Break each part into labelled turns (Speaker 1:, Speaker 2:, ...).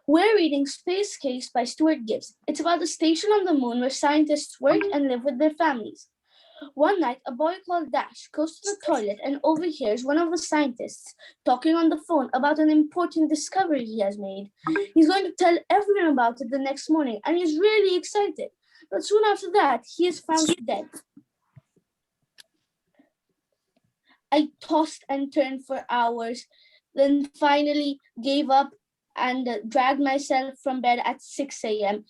Speaker 1: We're reading Space Case by Stuart Gibbs. It's about a station on the moon where scientists work and live with their families. One night, a boy called Dash goes to the toilet and overhears one of the scientists talking on the phone about an important discovery he has made. He's going to tell everyone about it the next morning, and he's really excited. But soon after that, he is found dead. I tossed and turned for hours, then finally gave up and dragged myself from bed at 6 a.m.,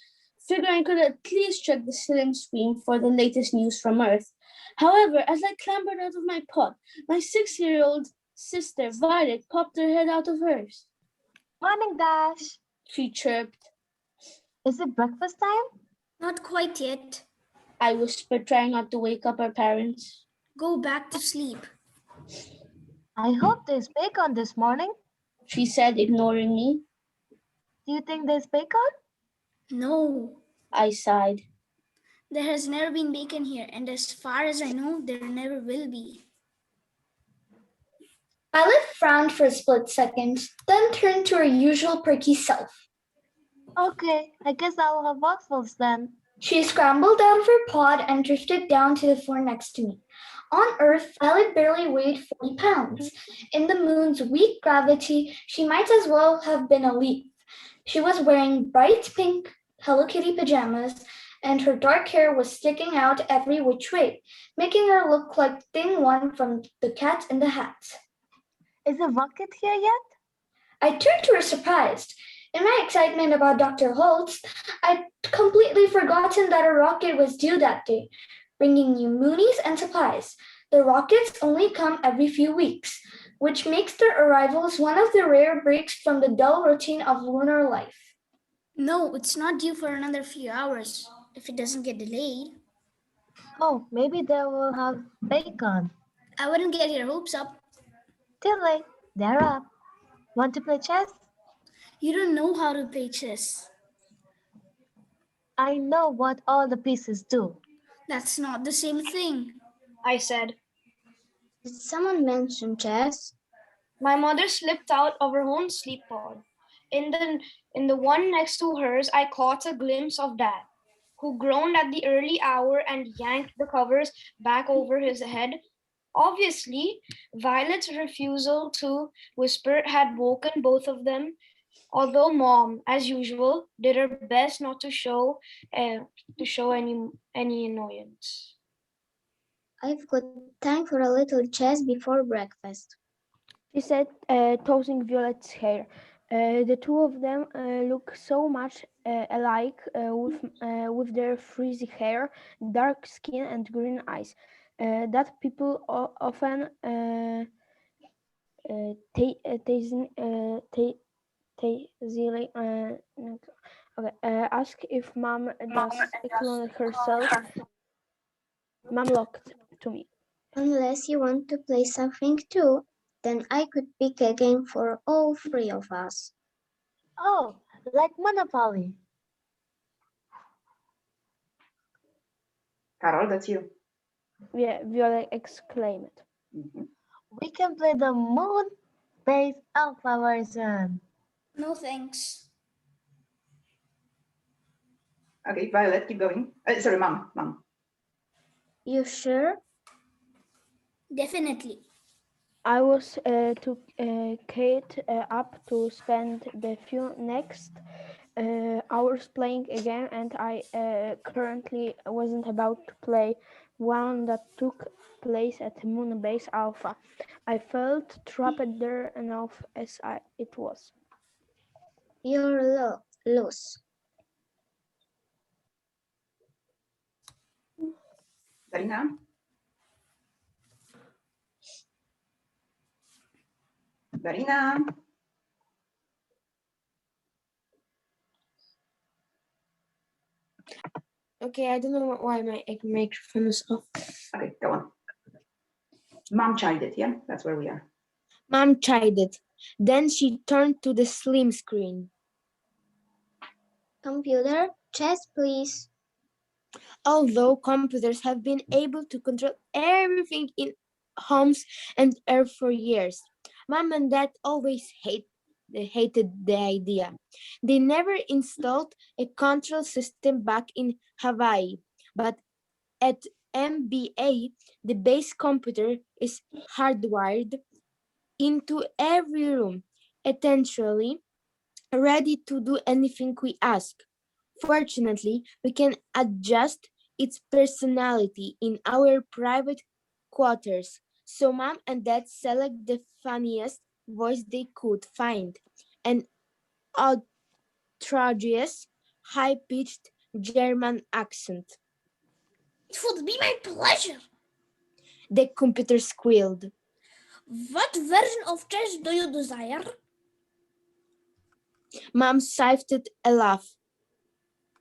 Speaker 1: figuring I could at least check the slim screen for the latest news from Earth. However, as I clambered out of my pod, my 6-year-old sister, Violet, popped her head out of hers.
Speaker 2: Morning, Dash.
Speaker 1: She chirped.
Speaker 2: Is it breakfast time?
Speaker 3: Not quite yet.
Speaker 1: I whispered, trying not to wake up her parents.
Speaker 3: Go back to sleep.
Speaker 2: I hope there's bacon this morning.
Speaker 1: She said, ignoring me.
Speaker 2: Do you think there's bacon?
Speaker 3: No.
Speaker 1: I sighed.
Speaker 3: There has never been bacon here, and as far as I know, there never will be.
Speaker 4: Violet frowned for a split second, then turned to her usual perky self.
Speaker 2: Okay, I guess I'll have waffles then.
Speaker 4: She scrambled out of her pod and drifted down to the floor next to me. On Earth, Violet barely weighed 40 pounds. In the moon's weak gravity, she might as well have been a leaf. She was wearing bright pink Hello Kitty pajamas, and her dark hair was sticking out every which way, making her look like Thing One from The Cat in the Hat.
Speaker 2: Is the rocket here yet?
Speaker 4: I turned to her surprised. In my excitement about Dr. Holtz, I'd completely forgotten that a rocket was due that day, bringing you moonies and supplies. The rockets only come every few weeks, which makes their arrivals one of the rare breaks from the dull routine of lunar life.
Speaker 3: No, it's not due for another few hours, if it doesn't get delayed.
Speaker 2: Oh, maybe they will have bacon.
Speaker 3: I wouldn't get your hopes up.
Speaker 2: Too late. They're up. Want to play chess?
Speaker 3: You don't know how to play chess.
Speaker 2: I know what all the pieces do.
Speaker 3: That's not the same thing,
Speaker 5: I said.
Speaker 6: Did someone mention chess?
Speaker 5: My mother slipped out of her own sleep pod. In the one next to hers, I caught a glimpse of Dad, who groaned at the early hour and yanked the covers back over his head. Obviously, Violet's refusal to whisper had woken both of them, although Mom, as usual, did her best not to show any annoyance.
Speaker 6: I've got time for a little chess before breakfast.
Speaker 7: She said, tossing Violet's hair. The two of them look so much alike with their frizzy hair, dark skin, and green eyes that people often ask if Mom does clone herself. Mom looked to me.
Speaker 6: Unless you want to play something too, then I could pick a game for all three of us.
Speaker 2: Oh, like Monopoly.
Speaker 8: Carol, that's you.
Speaker 7: Yeah, Violet exclaimed.
Speaker 8: Mm-hmm.
Speaker 2: We can play the moon base alpha version.
Speaker 3: No thanks.
Speaker 8: Okay, Violet, keep going. Sorry, Mom.
Speaker 6: You sure?
Speaker 3: Definitely.
Speaker 7: I was took Kate up to spend the few next hours playing again, and I currently wasn't about to play one that took place at Moonbase Alpha. I felt trapped there enough as it was.
Speaker 6: You're loose.
Speaker 8: Darina? Darina?
Speaker 9: Okay, I don't know why my microphone is off.
Speaker 8: Okay, go on. Mom chided, yeah? That's where we are.
Speaker 9: Mom chided. Then she turned to the slim screen.
Speaker 6: Computer, chess, please.
Speaker 9: Although computers have been able to control everything in homes and Earth for years, Mom and Dad always hate they hated the idea. They never installed a control system back in Hawaii, but at MBA, the base computer is hardwired into every room, essentially ready to do anything we ask. Fortunately, we can adjust its personality in our private quarters. So mom and dad select the funniest voice they could find, an outrageous, high-pitched German accent.
Speaker 3: It would be my pleasure.
Speaker 9: The computer squealed.
Speaker 3: What version of chess do you desire?
Speaker 9: Mom sighed a laugh.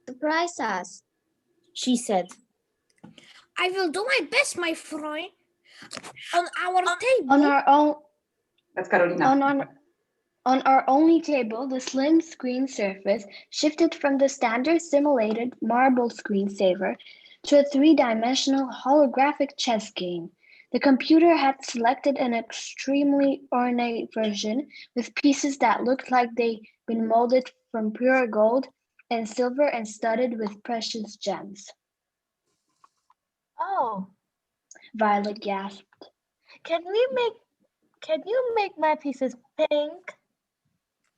Speaker 6: Surprise us.
Speaker 9: She said,
Speaker 3: I will do my best, my friend. On our table.
Speaker 1: On our own,
Speaker 8: That's Carolina.
Speaker 1: on our only table, the slim screen surface shifted from the standard simulated marble screensaver to a three-dimensional holographic chess game. The computer had selected an extremely ornate version with pieces that looked like they'd been molded from pure gold and silver and studded with precious gems.
Speaker 2: Oh,
Speaker 1: Violet gasped.
Speaker 2: can you make my pieces pink?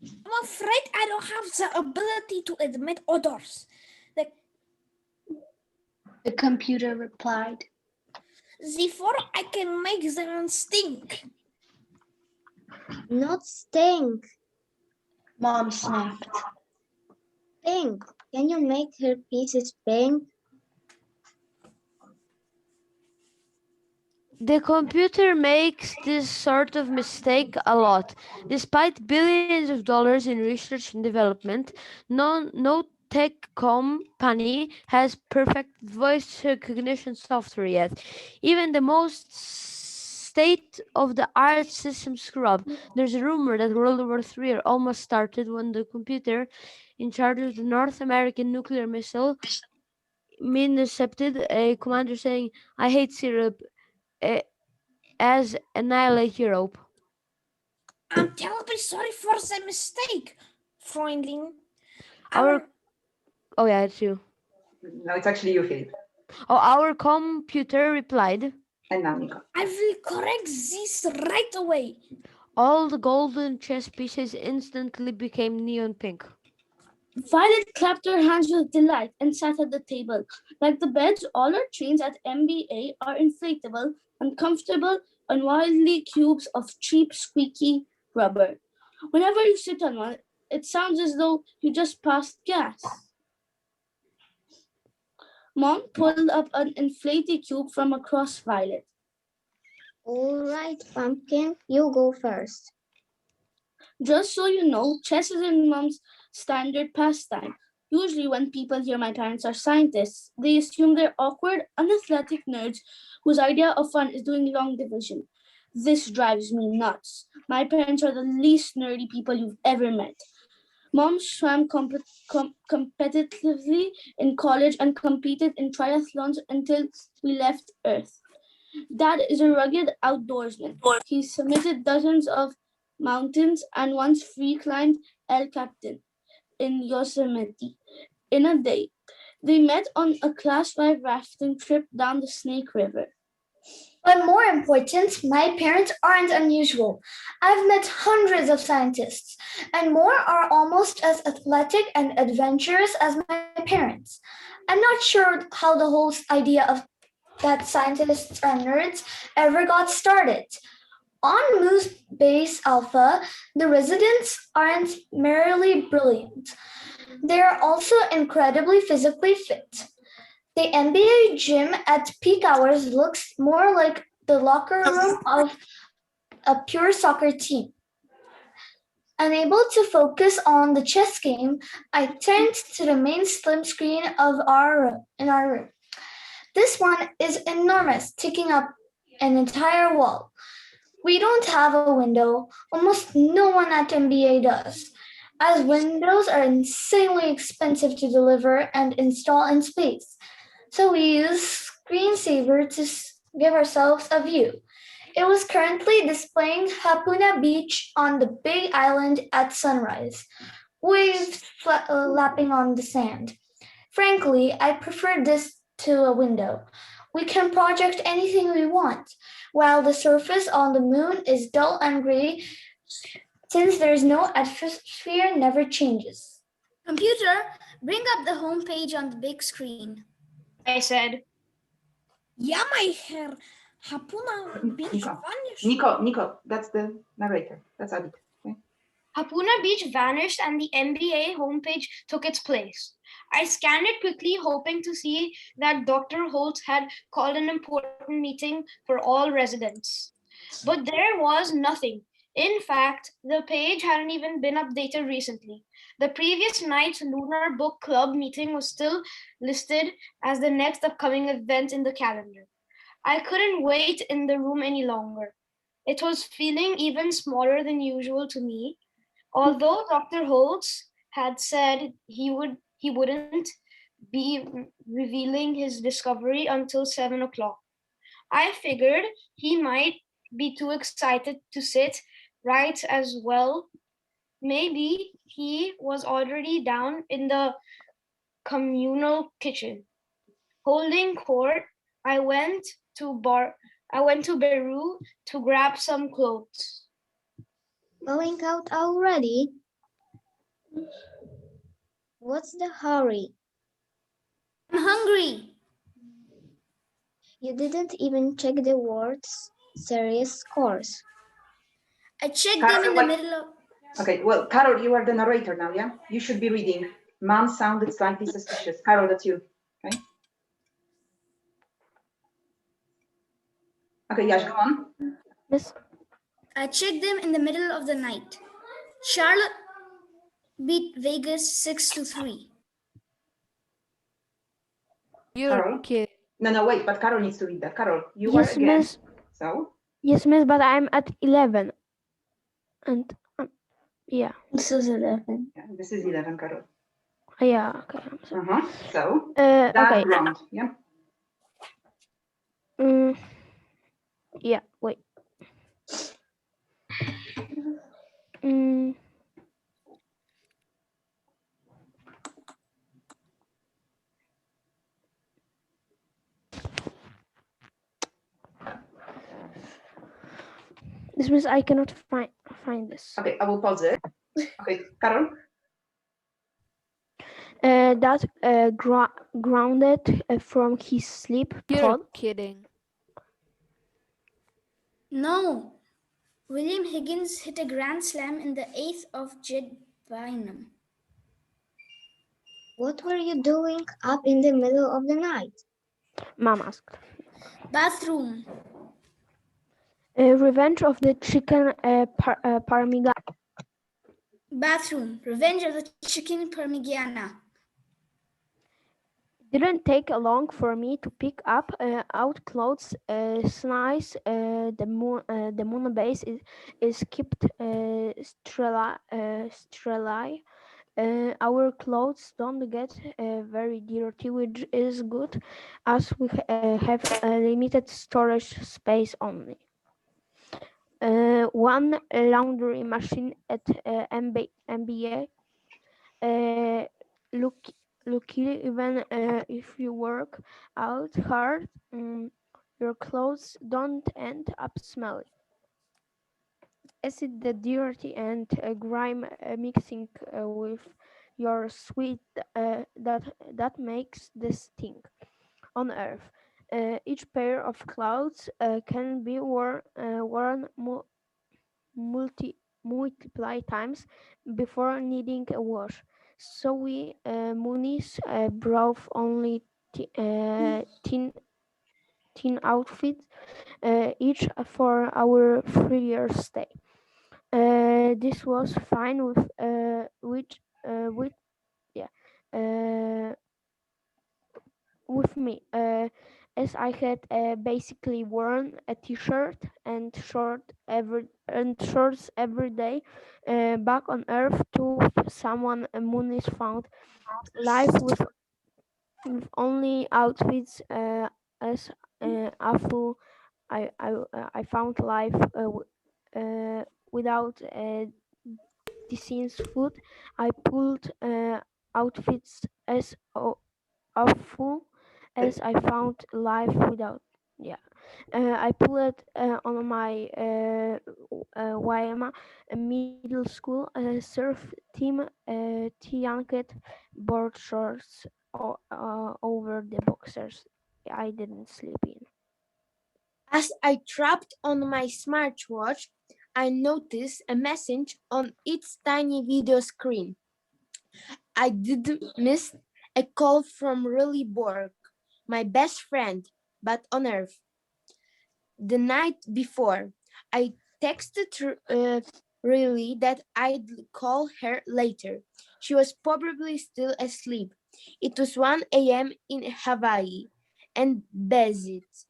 Speaker 3: I'm afraid I don't have the ability to admit others.
Speaker 1: The computer replied.
Speaker 3: Therefore, I can make them stink.
Speaker 6: Not stink.
Speaker 1: Mom snapped.
Speaker 6: Pink. Can you make her pieces pink?
Speaker 7: The computer makes this sort of mistake a lot. Despite billions of dollars in research and development, no tech company has perfect voice recognition software yet. Even the most state-of-the-art systems screw up. There's a rumor that World War III almost started when the computer in charge of the North American nuclear missile intercepted a commander saying, "I hate syrup," as annihilate Europe.
Speaker 3: I'm terribly sorry for the mistake, Freundling.
Speaker 7: Oh yeah, it's you.
Speaker 8: No, it's actually you, Philip.
Speaker 7: Oh, our computer replied,
Speaker 8: And now Nico.
Speaker 3: I will correct this right away.
Speaker 7: all the golden chess pieces instantly became neon pink.
Speaker 1: Violet clapped her hands with delight and sat at the table. Like the beds, all our trains at MBA are inflatable, uncomfortable, unwieldy cubes of cheap, squeaky rubber. Whenever you sit on one, it sounds as though you just passed gas. Mom pulled up an inflated cube from across Violet.
Speaker 6: All right, Pumpkin, you go first.
Speaker 1: Just so you know, chess is in Mom's standard pastime. Usually when people hear my parents are scientists, they assume they're awkward, unathletic nerds whose idea of fun is doing long division. This drives me nuts. My parents are the least nerdy people you've ever met. Mom swam competitively in college and competed in triathlons until we left Earth. Dad is a rugged outdoorsman. He summited dozens of mountains and once free climbed El Capitan in Yosemite in a day. They met on a class 5 rafting trip down the Snake River.
Speaker 4: But more important, my parents aren't unusual. I've met hundreds of scientists, and more are almost as athletic and adventurous as my parents. I'm not sure how the whole idea of that scientists are nerds ever got started. On Moose Base Alpha, the residents aren't merely brilliant. They're also incredibly physically fit. The NBA gym at peak hours looks more like the locker room of a pure soccer team. Unable to focus on the chess game, I turned to the main slim screen of our room. This one is enormous, taking up an entire wall. We don't have a window. Almost no one at MBA does, as windows are insanely expensive to deliver and install in space. So we use screensaver to give ourselves a view. It was currently displaying Hapuna Beach on the big island at sunrise, waves lapping on the sand. Frankly, I prefer this to a window. We can project anything we want, while the surface on the moon is dull and gray since there is no atmosphere never changes.
Speaker 10: Computer, bring up the home page on the big screen.
Speaker 5: I said.
Speaker 3: Yeah, my hair. Hapuna Beach
Speaker 8: Nico.
Speaker 3: vanished.
Speaker 8: Nico, that's the narrator. That's Adit. Okay?
Speaker 5: Hapuna Beach vanished and the MBA homepage took its place. I scanned it quickly, hoping to see that Dr. Holt had called an important meeting for all residents. But there was nothing. In fact, the page hadn't even been updated recently. The previous night's Lunar Book Club meeting was still listed as the next upcoming event in the calendar. I couldn't wait in the room any longer. It was feeling even smaller than usual to me. Although Dr. Holtz had said he wouldn't be revealing his discovery until 7 o'clock. I figured he might be too excited to sit right as well. Maybe he was already down in the communal kitchen. Holding court, I went to Beru to grab some clothes.
Speaker 6: Going out already? What's the hurry?
Speaker 10: I'm hungry.
Speaker 6: You didn't even check the world's series scores.
Speaker 10: I checked
Speaker 8: Carol,
Speaker 10: them in the middle of...
Speaker 8: Okay, well, Carol, you are the narrator now, yeah? You should be reading. Mom sounded slightly suspicious. Carol, that's you, okay? Okay, Yash, go on.
Speaker 7: Miss,
Speaker 10: I checked them in the middle of the night. Charlotte beat Vegas 6-3.
Speaker 11: You're
Speaker 8: Carol?
Speaker 11: kidding.
Speaker 8: No, wait, but Carol needs to read that. Carol, you
Speaker 7: yes,
Speaker 8: are again.
Speaker 7: miss.
Speaker 8: So?
Speaker 7: Yes, miss, but I'm at 11. And yeah.
Speaker 1: This is 11.
Speaker 8: Yeah, this is 11, Carol.
Speaker 7: Yeah, okay.
Speaker 8: So, that
Speaker 7: okay.
Speaker 8: round, yeah?
Speaker 7: Yeah, wait. This means I cannot find this.
Speaker 8: Okay, I will pause it. Okay, Carol?
Speaker 7: That grounded from his sleep
Speaker 11: You're
Speaker 7: pod.
Speaker 11: kidding.
Speaker 10: No. William Higgins hit a grand slam in the 8th of Jed Bynum.
Speaker 6: What were you doing up in the middle of the night?
Speaker 7: Mom asked.
Speaker 10: Bathroom.
Speaker 7: Revenge of the Chicken Parmigiana.
Speaker 10: Bathroom. Revenge of the Chicken Parmigiana.
Speaker 7: Didn't take long for me to pick up out clothes. Nice. The moon base is kept sterile. Our clothes don't get very dirty, which is good, as we have a limited storage space only. One laundry machine at MBA. Luckily, even if you work out hard, your clothes don't end up smelly. Acid, the dirty and grime mixing with your sweat that makes this thing on earth. Each pair of clothes can be worn multiply times before needing a wash. So we Muni's brought only 10 outfits each for our 3-year stay. This was fine with me, as I had basically worn a t-shirt and shorts every day back on Earth to someone Muniz found life with only outfits as awful I found life without deceased food. I pulled outfits as awful as I found life without. Yeah, I pulled on my Wyama middle school surf team yanked board shorts over the boxers I didn't sleep in.
Speaker 9: As I tapped on my smartwatch, I noticed a message on its tiny video screen. I didn't miss a call from Riley Borg, my best friend, but on Earth. The night before, I texted Riley that I'd call her later. She was probably still asleep. It was 1 a.m. in Hawaii, and basics.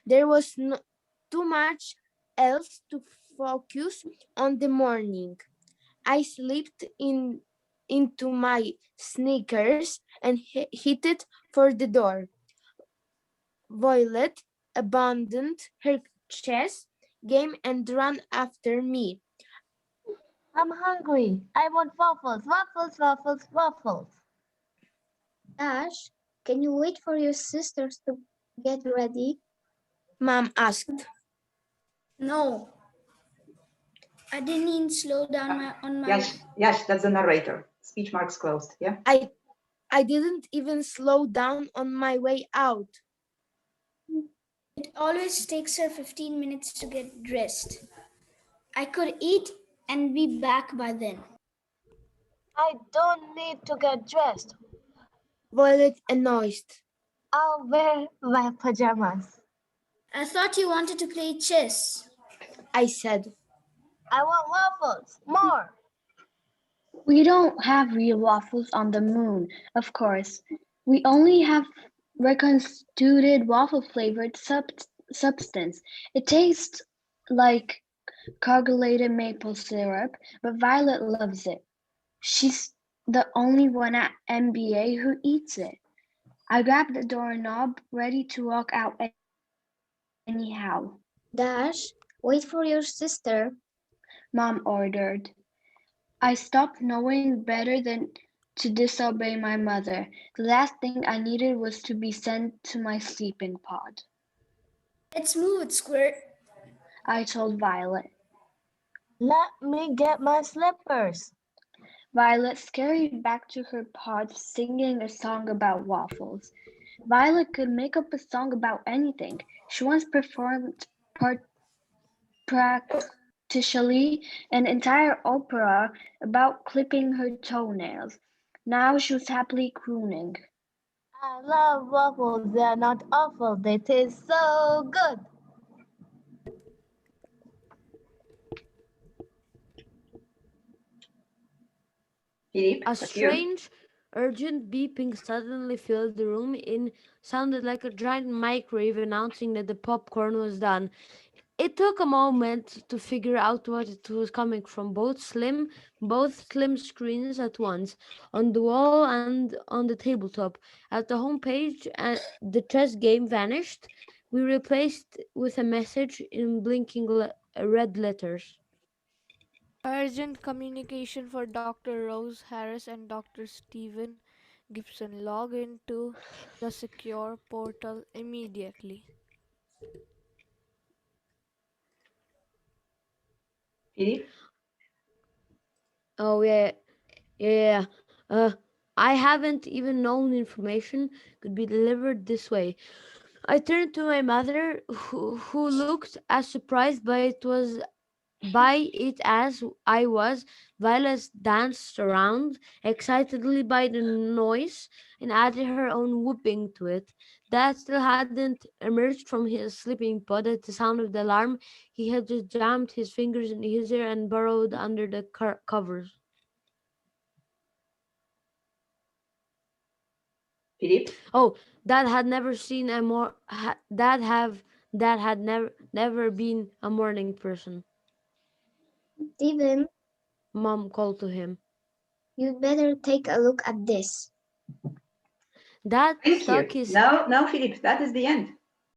Speaker 9: There was too much else to focus on the morning. I slipped into my sneakers and headed for the door. Violet abandoned her chess game and ran after me.
Speaker 2: I'm hungry. I want waffles, waffles, waffles, waffles.
Speaker 6: Dash, can you wait for your sisters to get ready?
Speaker 9: Mom asked.
Speaker 10: No, I didn't even slow down on my.
Speaker 8: Yes, that's the narrator. Speech marks closed. Yeah.
Speaker 9: I didn't even slow down on my way out.
Speaker 10: It always takes her 15 minutes to get dressed. I could eat and be back by then.
Speaker 2: I don't need to get dressed.
Speaker 9: Violet announced.
Speaker 2: I'll wear my pajamas.
Speaker 10: I thought you wanted to play chess.
Speaker 9: I said.
Speaker 2: I want waffles, more.
Speaker 1: We don't have real waffles on the moon, of course. We only have reconstituted waffle flavored substance. It tastes like coagulated maple syrup, but Violet loves it. She's the only one at MBA who eats it. I grabbed the doorknob, ready to walk out anyhow.
Speaker 6: Dash, wait for your sister.
Speaker 1: Mom ordered. I stopped knowing better than to disobey my mother. The last thing I needed was to be sent to my sleeping pod.
Speaker 10: Let's move it, Squirt.
Speaker 1: I told Violet.
Speaker 2: Let me get my slippers.
Speaker 1: Violet scurried back to her pod singing a song about waffles. Violet could make up a song about anything. She once performed practically an entire opera about clipping her toenails. Now she was happily crooning.
Speaker 2: I love waffles. They're not awful. They taste so good.
Speaker 8: Philippe,
Speaker 11: A
Speaker 8: that's you.
Speaker 11: strange, urgent beeping suddenly filled the room. It sounded like a giant microwave announcing that the popcorn was done. It took a moment to figure out what it was coming from. Both slim screens at once, on the wall and on the tabletop. At the home page, the chess game vanished. We replaced with a message in blinking red letters.
Speaker 3: Urgent communication for Dr. Rose Harris and Dr. Stephen Gibson. Log into the secure portal immediately.
Speaker 8: Philippe?
Speaker 11: Oh yeah. Uh, I haven't even known information could be delivered this way. I turned to my mother, who looked as surprised by it as I was. Violet danced around excitedly by the noise and added her own whooping to it. Dad still hadn't emerged from his sleeping pod at the sound of the alarm. He had just jammed his fingers in his ear and burrowed under the covers.
Speaker 8: Philippe?
Speaker 11: Oh, Dad had never seen a more. Dad had never been a morning person.
Speaker 6: Steven,
Speaker 11: Mom called to him.
Speaker 6: you'd better take a look at this.
Speaker 11: Dad
Speaker 8: Thank
Speaker 11: stuck
Speaker 8: you.
Speaker 11: his.
Speaker 8: No, Philippe, that is the end.